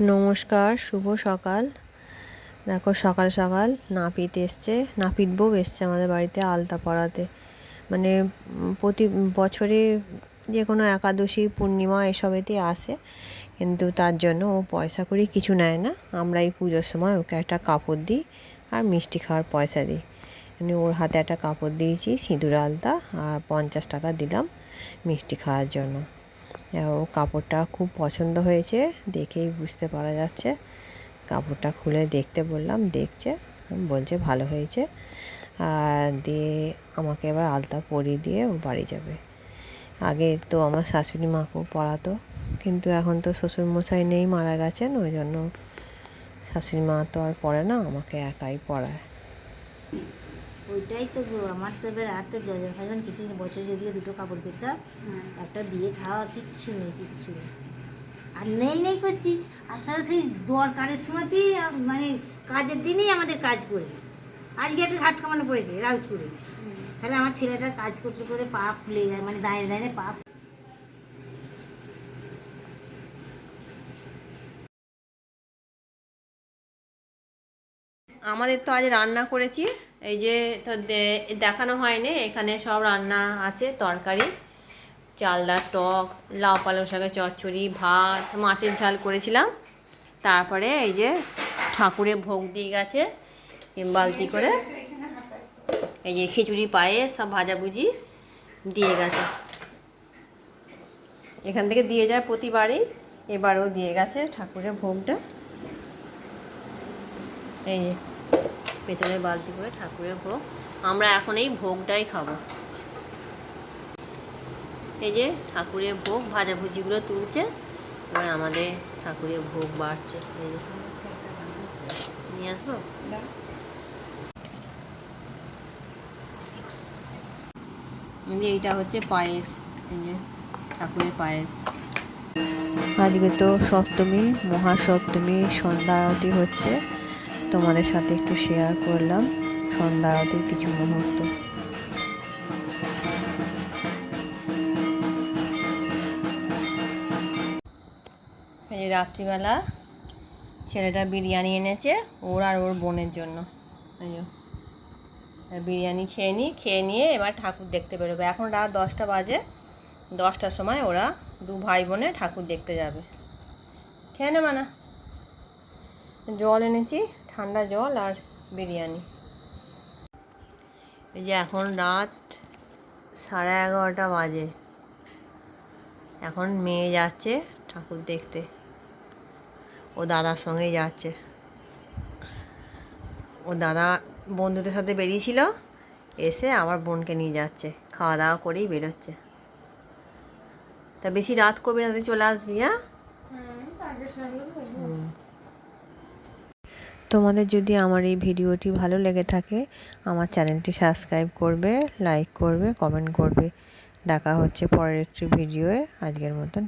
নমস্কার, শুভ সকাল। দেখো সকাল সকাল নাপিত এসছে, নাপিত বউ এসছে আমাদের বাড়িতে আলতা পরাতে। মানে প্রতি বছরে যে কোনো একাদশী পূর্ণিমা এসবেতেই আসে, কিন্তু তার জন্য ও পয়সা করে কিছু নেয় না। আমরা এই পুজোর সময় ওকে একটা কাপড় দিই আর মিষ্টি খাওয়ার পয়সা দিই। মানে ওর হাতে একটা কাপড় দিয়েছি, সিঁদুর আলতা, আর 50 টাকা দিলাম মিষ্টি খাওয়ার জন্য। ও কাপড়টা খুব পছন্দ হয়েছে, দেখেই বুঝতে পারা যাচ্ছে। কাপড়টা খুলে দেখতে বললাম, দেখছে, বলছে ভালো হয়েছে। আর দিয়ে আমাকে এবার আলতা পরিয়ে দিয়ে ও বাড়ি যাবে। আগে তো আমার শাশুড়ি মাকেও পরাতো, কিন্তু এখন তো শ্বশুরমশাই নেই, মারা গেছেন, ওই জন্য শাশুড়ি মা তো আর পরে না, আমাকে একাই পরায়। ওইটাই তো আমার তো এবার আর তো যজন ফাজন কিছু নেই, বছর যদিও দুটো কাপড় পেতাম, একটা বিয়ে খাওয়া কিচ্ছু নেই আর নেই করছি। আর সারা সেই দরকারের সময়তেই মানে কাজের দিনেই আমাদের কাজ করে। আজকে একটা ঘাট কামানো পড়েছে রাউতপুরে, তাহলে আমার ছেলেটার কাজ করতে করে পা ফুলে যায়, মানে দাঁড়িয়ে দাঁড়িয়ে পা। আমাদের তো আজ রান্না করেছি, এই যে তো দেখানো হয়নি, এখানে সব রান্না আছে। তরকারি, চালডার টক, লাউ পালং শাকের চচ্চড়ি, ভাত, মাছের ঝাল করেছিলাম। তারপরে এই যে ঠাকুরের ভোগ দিয়ে গেছে বালতি করে, এই যে খিচুড়ি, পায়েস, সব ভাজাভুজি দিয়ে গেছে। এখান থেকে দিয়ে যায় প্রতিবারই, এবারও দিয়ে গেছে ঠাকুরের ভোগটা। এই যে পেতলের বালতি করে ঠাকুরের ভোগ, আমরা এখন এই ভোগটাই খাবো। এই যে ঠাকুরের ভোগ, ভাজাভুজিগুলো তুলছে, এবার আমাদের ঠাকুরের ভোগ বাড়ছে। এই যে নিয়ে আসবো। এইটা হচ্ছে পায়েস, এই যে ঠাকুরের পায়েস। আজকে তো সপ্তমী, মহাসপ্তমী, সন্ধ্যা আরতি হচ্ছে, তোমাদের সাথে একটু শেয়ার করলাম সন্ধ্যা আরতির কিছু মুহূর্ত। এই রাত্রিবেলা ছেলেটা বিরিয়ানি এনেছে ওর আর ওর বোনের জন্য। এই যে বিরিয়ানি খেয়ে নিয়ে এবার ঠাকুর দেখতে বেরোবে। এখন রাত 10টা বাজে, 10টার সময় ওরা দু ভাই বোনে ঠাকুর দেখতে যাবে। খেয়ে নেবে না? জল এনেছি, ঠান্ডা জল আর বিরিয়ানি। এই যে এখন রাত 11:30 বাজে, এখন মেয়ে যাচ্ছে ঠাকুর দেখতে, ও দাদার সঙ্গেই যাচ্ছে। ও দাদা বন্ধুদের সাথে বেরিয়েছিল, এসে আবার বোনকে নিয়ে যাচ্ছে, খাওয়া দাওয়া করেই বেরোচ্ছে। তা বেশি রাত করবি না, তুই চলে আসবি। হ্যাঁ, তোমাদের যদি আমার এই ভিডিওটি ভালো লেগে থাকে, আমার চ্যানেলটি সাবস্ক্রাইব করবে, লাইক করবে, কমেন্ট করবে। দেখা হচ্ছে পরের একটি ভিডিওয়ে। আজকের মতন।